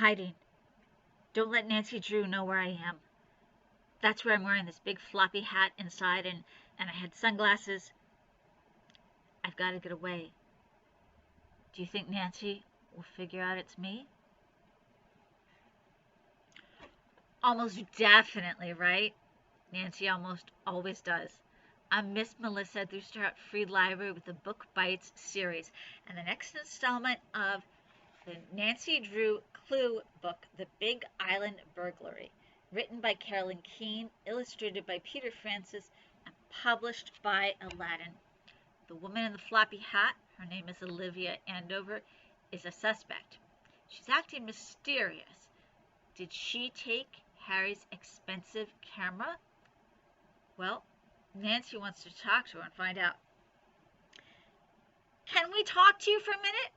hiding. Don't let Nancy Drew know where I am. That's where I'm wearing this big floppy hat inside, and I had sunglasses. I've got to get away. Do you think Nancy will figure out it's me? Almost definitely, right? Nancy almost always does. I'm Miss Melissa at the Start Free Library with the Book Bites series, and the next installment of the Nancy Drew Clue book, The Big Island Burglary, written by Carolyn Keene, illustrated by Peter Francis, and published by Aladdin. The woman in the floppy hat, her name is Olivia Andover, is a suspect. She's acting mysterious. Did she take Harry's expensive camera? Well, Nancy wants to talk to her and find out. Can we talk to you for a minute?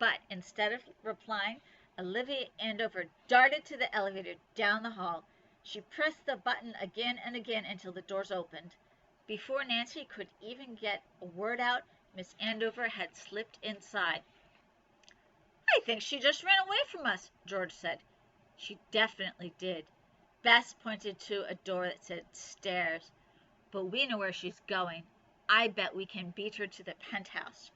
But instead of replying, Olivia Andover darted to the elevator down the hall. She pressed the button again and again until the doors opened. Before Nancy could even get a word out, Miss Andover had slipped inside. I think she just ran away from us, George said. She definitely did. Bess pointed to a door that said stairs. But we know where she's going. I bet we can beat her to the penthouse.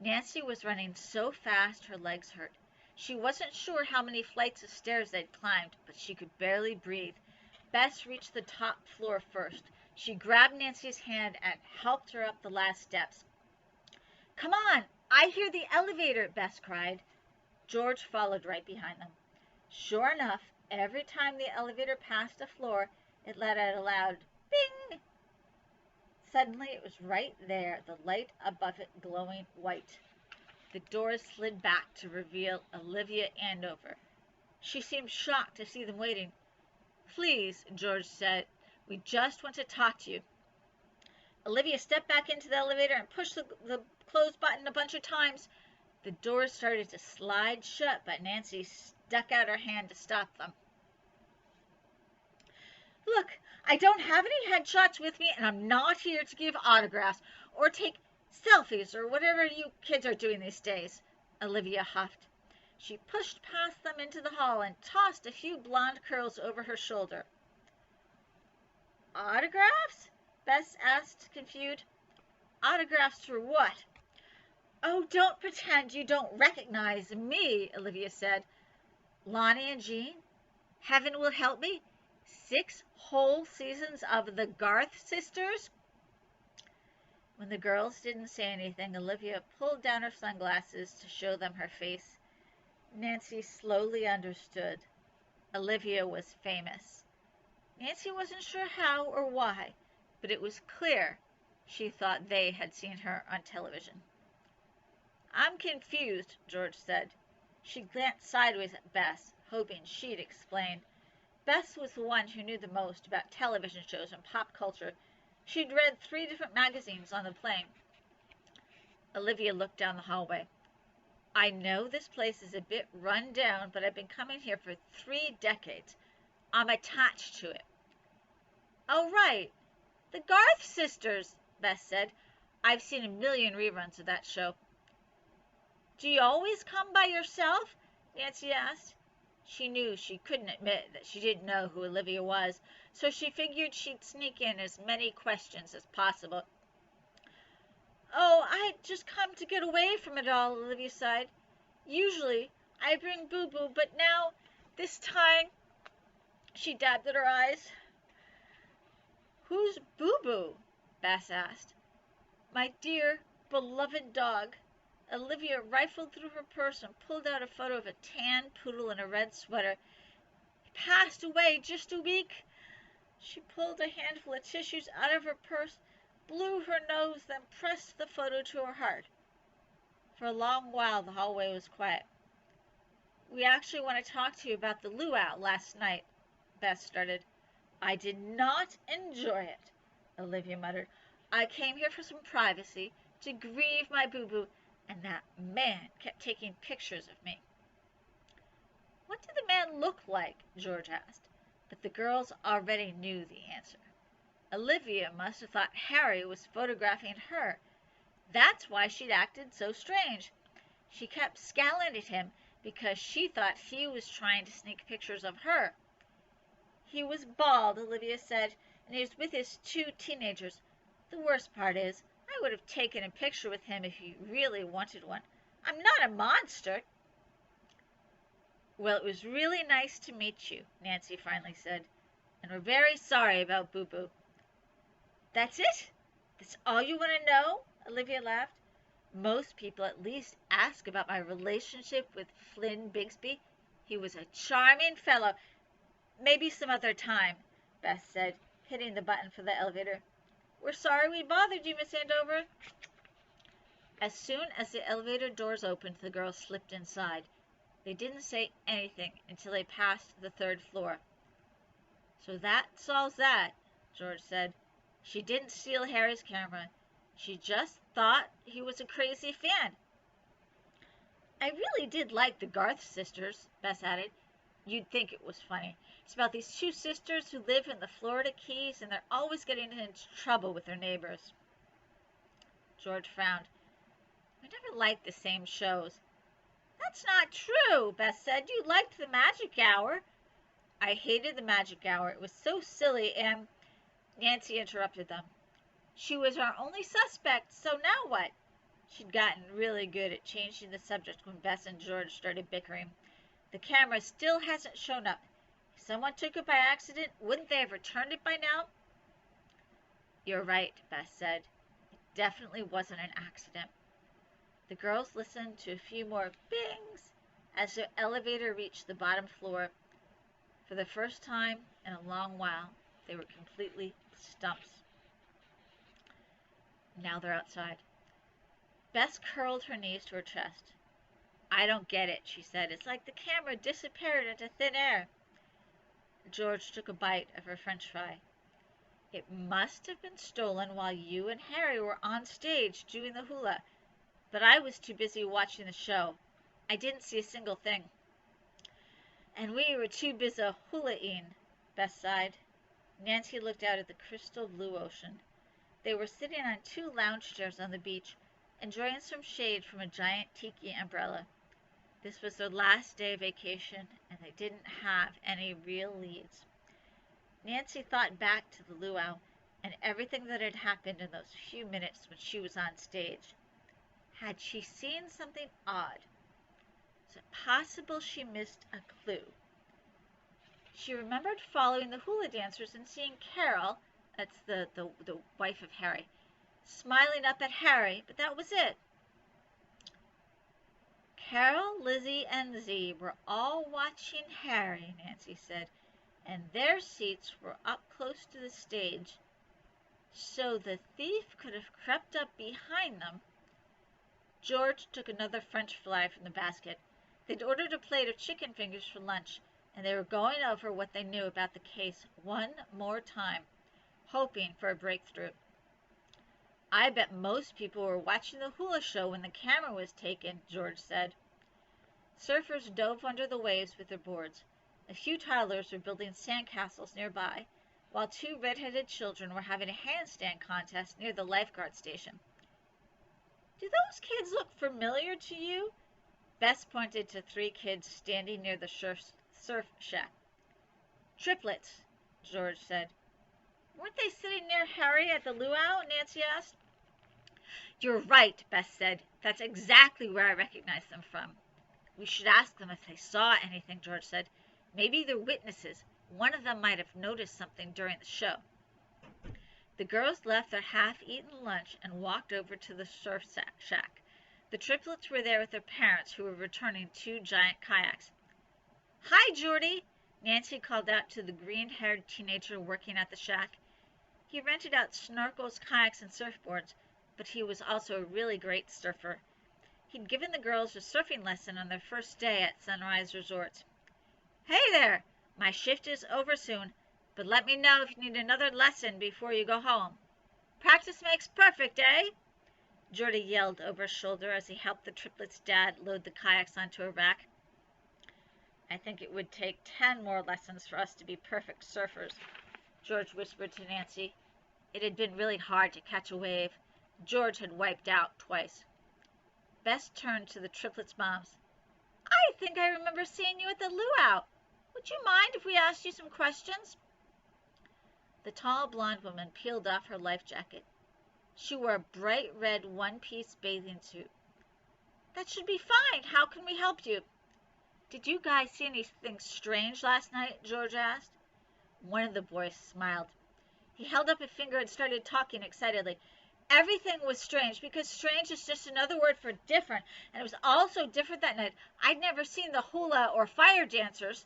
Nancy was running so fast her legs hurt. She wasn't sure how many flights of stairs they'd climbed, but she could barely breathe. Bess reached the top floor first. She grabbed Nancy's hand and helped her up the last steps. Come on, I hear the elevator, Bess cried. George followed right behind them. Sure enough, every time the elevator passed a floor, it let out a loud bing. Suddenly it was right there, the light above it glowing white. The doors slid back to reveal Olivia Andover. She seemed shocked to see them waiting. Please, George said, we just want to talk to you. Olivia stepped back into the elevator and pushed the close button a bunch of times. The doors started to slide shut, but Nancy stuck out her hand to stop them. Look, I don't have any headshots with me, and I'm not here to give autographs or take selfies or whatever you kids are doing these days, Olivia huffed. She pushed past them into the hall and tossed a few blonde curls over her shoulder. Autographs? Bess asked, confused. Autographs for what? Oh, don't pretend you don't recognize me, Olivia said. Lonnie and Jean? Heaven will help me? 6 whole seasons of the Garth sisters? When the girls didn't say anything, Olivia pulled down her sunglasses to show them her face. Nancy slowly understood. Olivia was famous. Nancy wasn't sure how or why, but it was clear she thought they had seen her on television. I'm confused, George said. She glanced sideways at Bess, hoping she'd explain. Bess was the one who knew the most about television shows and pop culture. She'd read 3 different magazines on the plane. Olivia looked down the hallway. I know this place is a bit run down, but I've been coming here for 3 decades. I'm attached to it. Oh, right. The Garth sisters, Bess said. I've seen a million reruns of that show. Do you always come by yourself? Nancy asked. She knew she couldn't admit that she didn't know who Olivia was, so she figured she'd sneak in as many questions as possible. Oh, I just come to get away from it all, Olivia sighed. Usually I bring Boo-Boo, but now, this time, she dabbed at her eyes. Who's Boo-Boo? Bess asked. My dear, beloved dog. Olivia rifled through her purse and pulled out a photo of a tan poodle in a red sweater. He passed away just a week. She pulled a handful of tissues out of her purse, blew her nose, then pressed the photo to her heart. For a long while, the hallway was quiet. We actually want to talk to you about the luau last night, Bess started. I did not enjoy it, Olivia muttered. I came here for some privacy, to grieve my boo-boo, and that man kept taking pictures of me. What did the man look like? George asked, but the girls already knew the answer. Olivia must have thought Harry was photographing her. That's why she'd acted so strange. She kept scowling at him, because she thought he was trying to sneak pictures of her. He was bald, Olivia said, and he was with his 2 teenagers. The worst part is, I would have taken a picture with him if he really wanted one. I'm not a monster. Well, it was really nice to meet you, Nancy finally said, and we're very sorry about Boo Boo. That's it? That's all you want to know? Olivia laughed. Most people at least ask about my relationship with Flynn Bigsby. He was a charming fellow. Maybe some other time, Beth said, hitting the button for the elevator. We're sorry we bothered you, Miss Andover. As soon as the elevator doors opened, the girls slipped inside. They didn't say anything until they passed the 3rd floor. So that solves that, George said. She didn't steal Harry's camera. She just thought he was a crazy fan. I really did like the Garth sisters, Bess added. You'd think it was funny. It's about these 2 sisters who live in the Florida Keys, and they're always getting into trouble with their neighbors. George frowned. We never liked the same shows. That's not true, Bess said. You liked the Magic Hour. I hated the Magic Hour. It was so silly, and Nancy interrupted them. She was our only suspect, so now what? She'd gotten really good at changing the subject when Bess and George started bickering. The camera still hasn't shown up. If someone took it by accident, wouldn't they have returned it by now? You're right, Bess said. It definitely wasn't an accident. The girls listened to a few more bings as the elevator reached the bottom floor. For the first time in a long while, they were completely stumped. Now they're outside. Bess curled her knees to her chest. I don't get it, she said. It's like the camera disappeared into thin air. George took a bite of her French fry. It must have been stolen while you and Harry were on stage doing the hula, but I was too busy watching the show. I didn't see a single thing. And we were too busy hula-ing, Bess sighed. Nancy looked out at the crystal blue ocean. They were sitting on 2 lounge chairs on the beach, enjoying some shade from a giant tiki umbrella. This was their last day of vacation, and they didn't have any real leads. Nancy thought back to the luau and everything that had happened in those few minutes when she was on stage. Had she seen something odd? Was it possible she missed a clue? She remembered following the hula dancers and seeing Carol, that's the wife of Harry, smiling up at Harry, but that was it. Carol, Lizzie, and Z were all watching Harry, Nancy said, and their seats were up close to the stage, so the thief could have crept up behind them. George took another French fry from the basket. They'd ordered a plate of chicken fingers for lunch, and they were going over what they knew about the case one more time, hoping for a breakthrough. I bet most people were watching the hula show when the camera was taken, George said. Surfers dove under the waves with their boards. A few toddlers were building sandcastles nearby, while 2 red-headed children were having a handstand contest near the lifeguard station. Do those kids look familiar to you? Bess pointed to 3 kids standing near the surf shack. Triplets, George said. Weren't they sitting near Harry at the luau? Nancy asked. You're right, Bess said. That's exactly where I recognize them from. We should ask them if they saw anything, George said. Maybe they're witnesses. One of them might have noticed something during the show. The girls left their half-eaten lunch and walked over to the surf shack. The triplets were there with their parents, who were returning 2 giant kayaks. Hi, Jordy, Nancy called out to the green-haired teenager working at the shack. He rented out snorkels, kayaks, and surfboards, but he was also a really great surfer. He'd given the girls a surfing lesson on their first day at Sunrise Resorts. Hey there! My shift is over soon, but let me know if you need another lesson before you go home. Practice makes perfect, eh? Jordy yelled over his shoulder as he helped the triplets' dad load the kayaks onto a rack. I think it would take 10 more lessons for us to be perfect surfers, George whispered to Nancy. It had been really hard to catch a wave. George had wiped out twice. Bess turned to the triplets' moms. I think I remember seeing you at the luau. Would you mind if we asked you some questions? The tall blonde woman peeled off her life jacket. She wore a bright red one-piece bathing suit. That should be fine. How can we help you? Did you guys see anything strange last night? George asked. One of the boys smiled. He held up a finger and started talking excitedly. Everything was strange because strange is just another word for different, and it was all so different that night. I'd never seen the hula or fire dancers.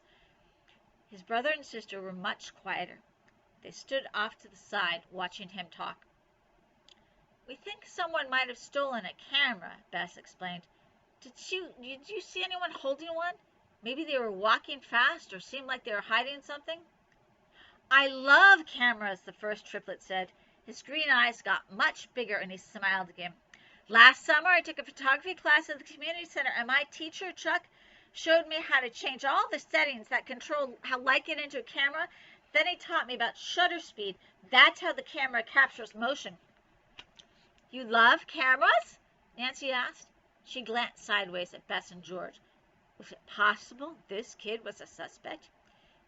His brother and sister were much quieter. They stood off to the side, watching him talk. We think someone might have stolen a camera, Bess explained. Did you see anyone holding one? Maybe they were walking fast or seemed like they were hiding something. I love cameras, the first triplet said. His green eyes got much bigger and he smiled again. Last summer I took a photography class at the community center and my teacher, Chuck, showed me how to change all the settings that control how light get into a camera. Then he taught me about shutter speed. That's how the camera captures motion. You love cameras? Nancy asked. She glanced sideways at Bess and George. Was it possible this kid was a suspect?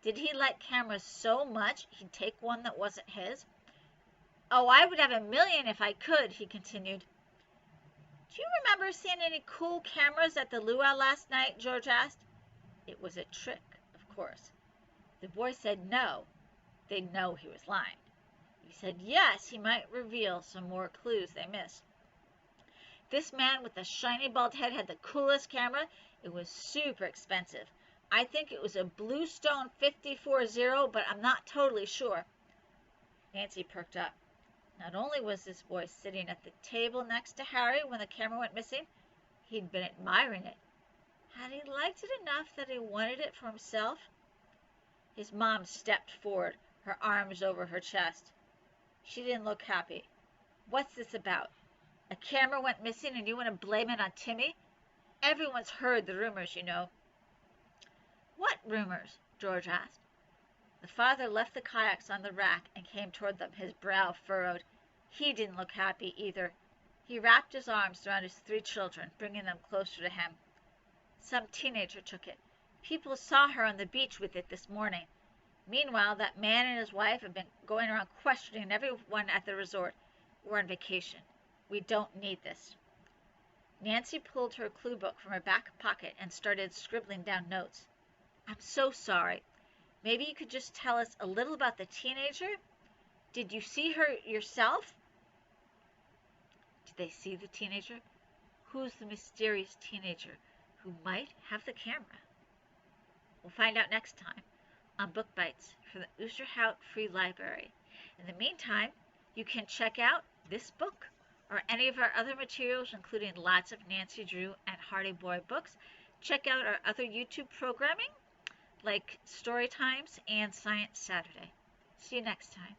Did he like cameras so much he'd take one that wasn't his? Oh, I would have a million if I could, he continued. Do you remember seeing any cool cameras at the luau last night? George asked. It was a trick, of course. The boy said no. They'd know he was lying. He said yes, he might reveal some more clues they missed. This man with the shiny bald head had the coolest camera. It was super expensive. I think it was a Bluestone 54-0, but I'm not totally sure. Nancy perked up. Not only was this boy sitting at the table next to Harry when the camera went missing, he'd been admiring it. Had he liked it enough that he wanted it for himself? His mom stepped forward, her arms over her chest. She didn't look happy. What's this about? A camera went missing and you want to blame it on Timmy? Everyone's heard the rumors, you know. What rumors? George asked. The father left the kayaks on the rack and came toward them, his brow furrowed. He didn't look happy either. He wrapped his arms around his 3 children, bringing them closer to him. Some teenager took it. People saw her on the beach with it this morning. Meanwhile, that man and his wife have been going around questioning everyone at the resort. We're on vacation. We don't need this. Nancy pulled her clue book from her back pocket and started scribbling down notes. I'm so sorry. Maybe you could just tell us a little about the teenager? Did you see her yourself? Did they see the teenager? Who's the mysterious teenager who might have the camera? We'll find out next time on Book Bites from the Oosterhout Free Library. In the meantime, you can check out this book or any of our other materials, including lots of Nancy Drew and Hardy Boy books. Check out our other YouTube programming like Story Times and Science Saturday. See you next time.